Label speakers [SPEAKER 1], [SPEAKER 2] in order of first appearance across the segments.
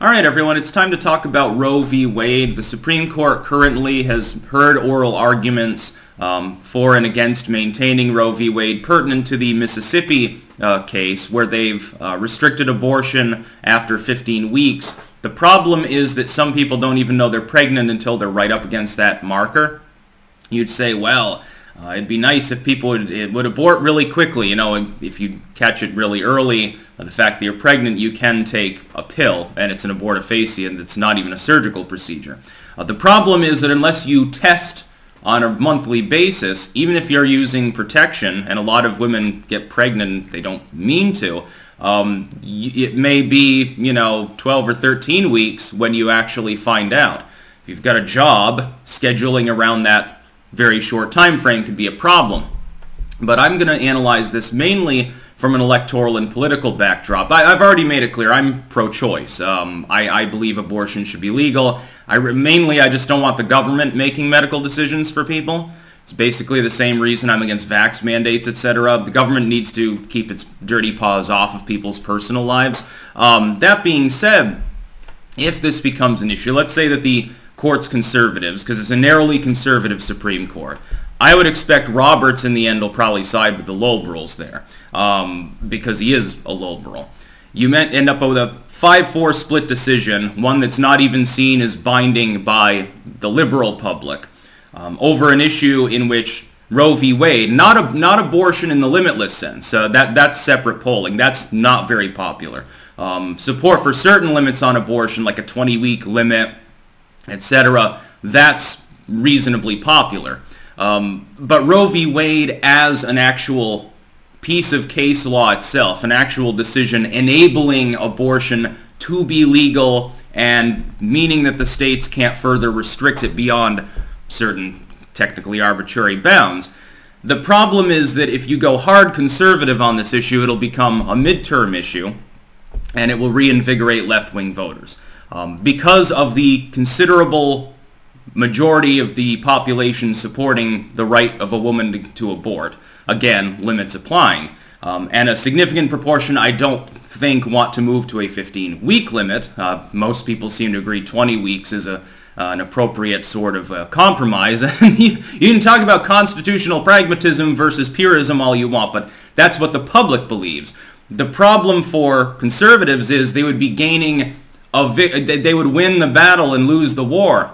[SPEAKER 1] All right, everyone, it's time to talk about Roe v. Wade. The Supreme Court currently has heard oral arguments for and against maintaining Roe v. Wade pertinent to the Mississippi case where they've restricted abortion after 15 weeks. The problem is that some people don't even know they're pregnant until they're right up against that marker. You'd say, well, it'd be nice if people would abort really quickly. You know, if you catch it really early, the fact that you're pregnant, you can take a pill, and it's an abortifacient, and it's not even a surgical procedure. The problem is that unless you test on a monthly basis, even if you're using protection, and a lot of women get pregnant, they don't mean to, it may be, 12 or 13 weeks when you actually find out. If you've got a job, scheduling around that very short time frame could be a problem. But I'm going to analyze this mainly from an electoral and political backdrop. I've already made it clear I'm pro-choice. I believe abortion should be legal. I just don't want the government making medical decisions for people. It's basically the same reason I'm against vax mandates, etc. The government needs to keep its dirty paws off of people's personal lives. That being said, if this becomes an issue, let's say that the court's conservatives, because it's a narrowly conservative Supreme Court, I would expect Roberts in the end will probably side with the liberals there, because he is a liberal. You might end up with a 5-4 split decision, one that's not even seen as binding by the liberal public, over an issue in which Roe v. Wade, not abortion in the limitless sense, that's separate polling, that's not very popular. Support for certain limits on abortion, like a 20-week limit, etc., that's reasonably popular. But Roe v. Wade as an actual piece of case law itself, an actual decision enabling abortion to be legal and meaning that the states can't further restrict it beyond certain technically arbitrary bounds. The problem is that if you go hard conservative on this issue, it'll become a midterm issue and it will reinvigorate left-wing voters. Because of the considerable majority of the population supporting the right of a woman to abort, again, limits applying, and a significant proportion I don't think want to move to a 15-week limit. Most people seem to agree 20 weeks is an appropriate sort of compromise. You can talk about constitutional pragmatism versus purism all you want, but that's what the public believes. The problem for conservatives is they would be gaining they would win the battle and lose the war.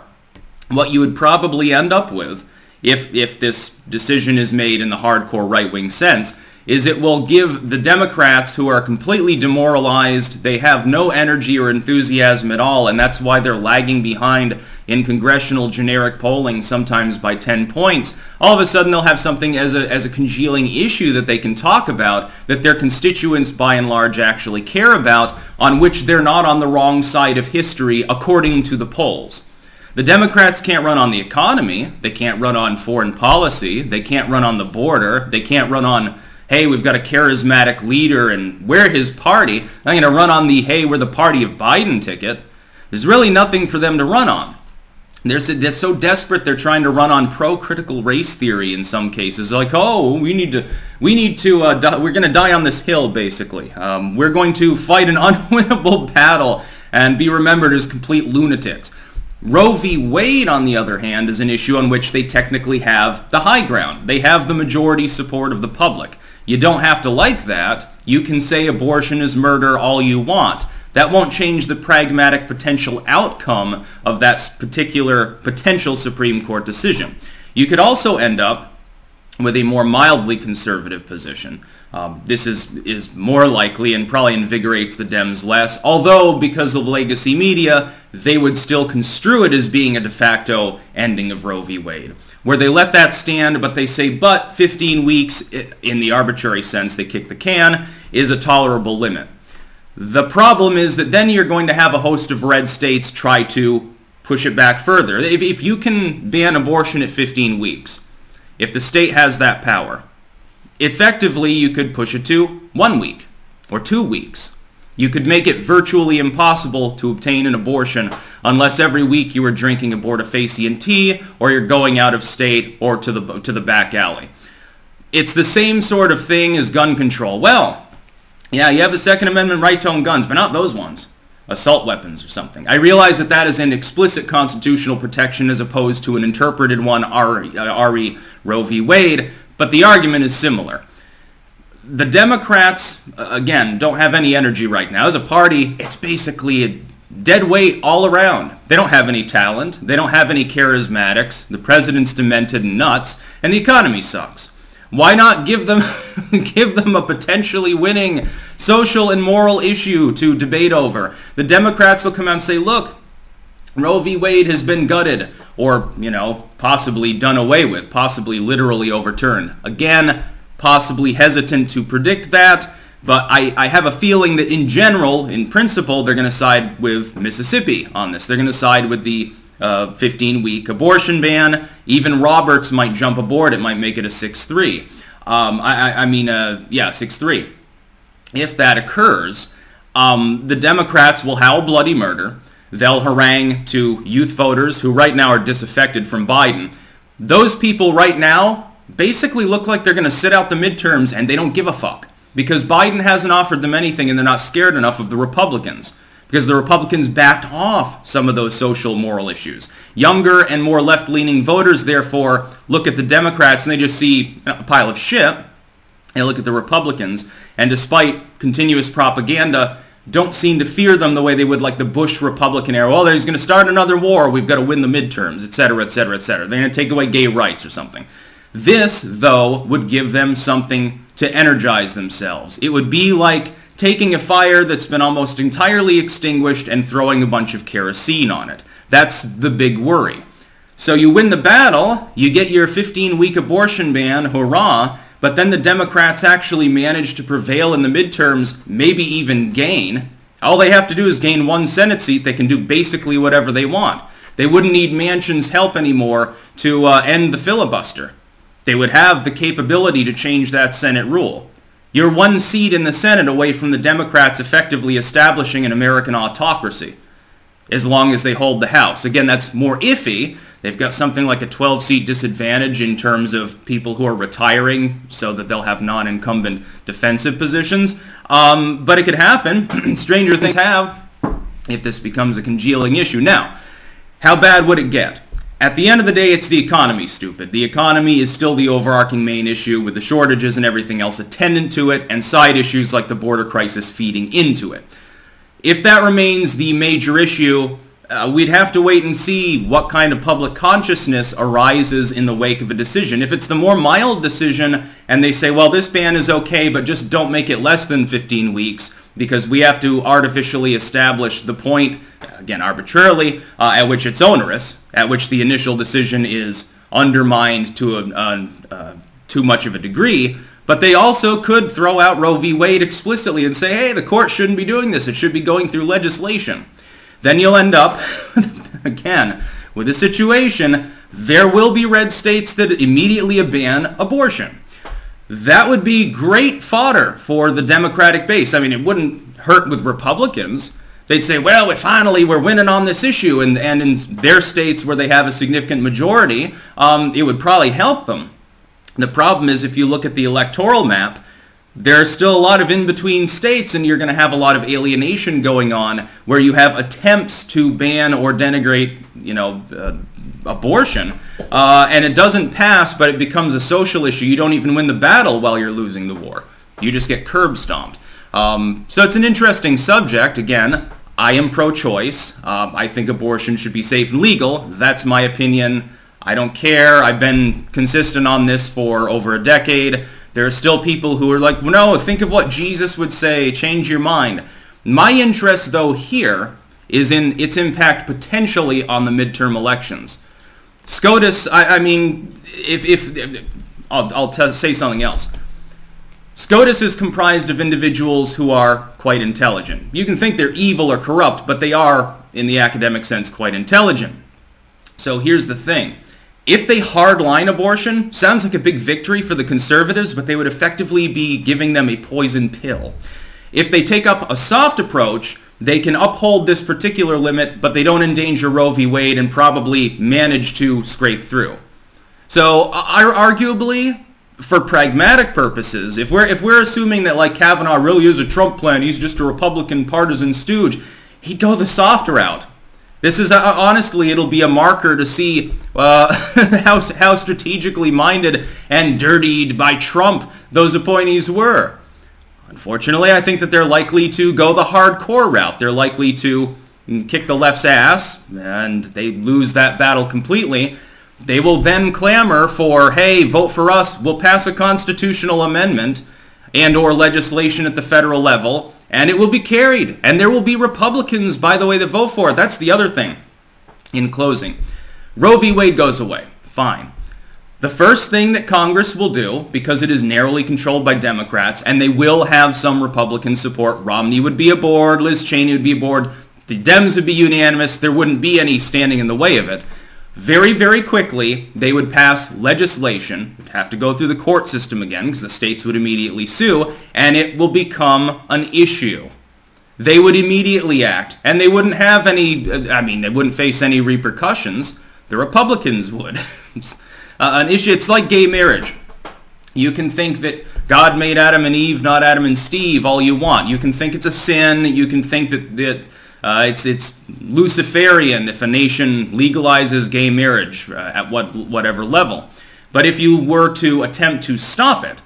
[SPEAKER 1] What you would probably end up with, if this decision is made in the hardcore right-wing sense, is it will give the Democrats, who are completely demoralized, they have no energy or enthusiasm at all, and that's why they're lagging behind in congressional generic polling, sometimes by 10 points. All of a sudden they'll have something as a congealing issue that they can talk about, that their constituents by and large actually care about, on which they're not on the wrong side of history according to the polls. The Democrats can't run on the economy, they can't run on foreign policy, they can't run on the border, they can't run on, hey, we've got a charismatic leader and we're his party. I'm going to run on the, hey, we're the party of Biden ticket. There's really nothing for them to run on. They're so desperate they're trying to run on pro-critical race theory in some cases. Like, oh, we're going to die on this hill, basically. We're going to fight an unwinnable battle and be remembered as complete lunatics. Roe v. Wade, on the other hand, is an issue on which they technically have the high ground. They have the majority support of the public. You don't have to like that. You can say abortion is murder all you want. That won't change the pragmatic potential outcome of that particular potential Supreme Court decision. You could also end up with a more mildly conservative position. This is more likely and probably invigorates the Dems less, although because of legacy media, they would still construe it as being a de facto ending of Roe v. Wade, where they let that stand, but they say, but 15 weeks, in the arbitrary sense, they kick the can, is a tolerable limit. The problem is that then you're going to have a host of red states try to push it back further. If you can ban abortion at 15 weeks, if the state has that power, effectively you could push it to 1 week or 2 weeks. You could make it virtually impossible to obtain an abortion unless every week you were drinking abortifacient tea or you're going out of state or to the back alley. It's the same sort of thing as gun control. Well, yeah, you have a Second Amendment right to own guns, but not those ones. assault weapons or something. I realize that that is an explicit constitutional protection as opposed to an interpreted one, Roe v. Wade, but the argument is similar. The Democrats, again, don't have any energy right now. As a party, it's basically a dead weight all around. They don't have any talent. They don't have any charismatics. The president's demented and nuts, and the economy sucks. Why not give them a potentially winning social and moral issue to debate over? The Democrats will come out and say, look, Roe v. Wade has been gutted, or, possibly done away with, possibly literally overturned. Again, possibly hesitant to predict that, but I have a feeling that in general, in principle, they're going to side with Mississippi on this. They're going to side with the 15-week abortion ban. Even Roberts might jump aboard. It might make it a 6-3. 6-3. If that occurs, the Democrats will howl bloody murder. They'll harangue to youth voters who right now are disaffected from Biden. Those people right now basically look like they're going to sit out the midterms and they don't give a fuck because Biden hasn't offered them anything and they're not scared enough of the Republicans because the Republicans backed off some of those social moral issues. Younger and more left-leaning voters, therefore, look at the Democrats and they just see a pile of shit. They look at the Republicans and despite continuous propaganda, don't seem to fear them the way they would like the Bush Republican era. Well, he's going to start another war. We've got to win the midterms, etc., etc., etc. They're going to take away gay rights or something. This, though, would give them something to energize themselves. It would be like taking a fire that's been almost entirely extinguished and throwing a bunch of kerosene on it. That's the big worry. So you win the battle, you get your 15-week abortion ban, hurrah, but then the Democrats actually manage to prevail in the midterms, maybe even gain. All they have to do is gain one Senate seat. They can do basically whatever they want. They wouldn't need Manchin's help anymore to end the filibuster. They would have the capability to change that Senate rule. You're one seat in the Senate away from the Democrats effectively establishing an American autocracy, as long as they hold the House. Again, that's more iffy. They've got something like a 12-seat disadvantage in terms of people who are retiring so that they'll have non-incumbent defensive positions. But it could happen. Stranger things have if this becomes a congealing issue. Now, how bad would it get? At the end of the day, it's the economy, stupid. The economy is still the overarching main issue with the shortages and everything else attendant to it and side issues like the border crisis feeding into it. If that remains the major issue, we'd have to wait and see what kind of public consciousness arises in the wake of a decision. If it's the more mild decision and they say, well, this ban is okay, but just don't make it less than 15 weeks because we have to artificially establish the point, again, arbitrarily, at which it's onerous, at which the initial decision is undermined to too much of a degree. But they also could throw out Roe v. Wade explicitly and say, hey, the court shouldn't be doing this. It should be going through legislation. Then you'll end up, again, with a situation, there will be red states that immediately ban abortion. That would be great fodder for the Democratic base. I mean, it wouldn't hurt with Republicans. They'd say, well, we're winning on this issue, and in their states where they have a significant majority, it would probably help them. The problem is if you look at the electoral map, there's still a lot of in-between states, and you're going to have a lot of alienation going on where you have attempts to ban or denigrate, abortion, and it doesn't pass, but it becomes a social issue. You don't even win the battle while you're losing the war. You just get curb stomped. So it's an interesting subject. Again, I am pro-choice. I think abortion should be safe and legal. That's my opinion. I don't care. I've been consistent on this for over a decade. There are still people who are like, no, think of what Jesus would say, change your mind. My interest, though, here is in its impact potentially on the midterm elections. SCOTUS, I'll say something else. SCOTUS is comprised of individuals who are quite intelligent. You can think they're evil or corrupt, but they are, in the academic sense, quite intelligent. So here's the thing. If they hardline abortion, sounds like a big victory for the conservatives, but they would effectively be giving them a poison pill. If they take up a soft approach, they can uphold this particular limit, but they don't endanger Roe v. Wade and probably manage to scrape through. So arguably, for pragmatic purposes, if we're assuming that like Kavanaugh really is a Trump plan, he's just a Republican partisan stooge, he'd go the soft route. This is, honestly, it'll be a marker to see how strategically minded and dirtied by Trump those appointees were. Unfortunately, I think that they're likely to go the hardcore route. They're likely to kick the left's ass, and they lose that battle completely. They will then clamor for, hey, vote for us, we'll pass a constitutional amendment and or legislation at the federal level, and it will be carried. And there will be Republicans, by the way, that vote for it. That's the other thing. In closing, Roe v. Wade goes away. Fine. The first thing that Congress will do, because it is narrowly controlled by Democrats, and they will have some Republican support, Romney would be aboard, Liz Cheney would be aboard, the Dems would be unanimous, there wouldn't be any standing in the way of it. Very, very quickly, they would pass legislation, would have to go through the court system again because the states would immediately sue, and it will become an issue. They would immediately act, and they wouldn't have any, they wouldn't face any repercussions. The Republicans would. An issue, it's like gay marriage. You can think that God made Adam and Eve, not Adam and Steve, all you want. You can think it's a sin. You can think that it's Luciferian if a nation legalizes gay marriage at whatever level. But if you were to attempt to stop it,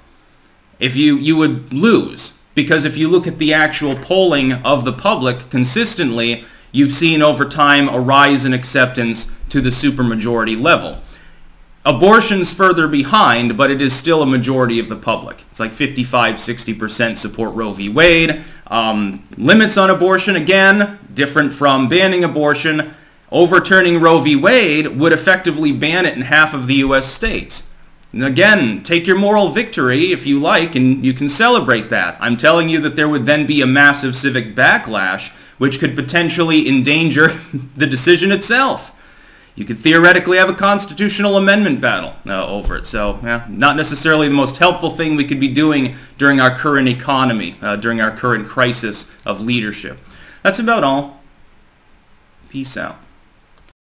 [SPEAKER 1] you would lose. Because if you look at the actual polling of the public consistently, you've seen over time a rise in acceptance to the supermajority level. Abortion's further behind, but it is still a majority of the public. It's like 55-60% support Roe v. Wade. Limits on abortion, again, different from banning abortion. Overturning Roe v. Wade would effectively ban it in half of the U.S. states. And again, take your moral victory if you like, and you can celebrate that. I'm telling you that there would then be a massive civic backlash, which could potentially endanger the decision itself. You could theoretically have a constitutional amendment battle over it. So, not necessarily the most helpful thing we could be doing during our current economy, during our current crisis of leadership. That's about all. Peace out.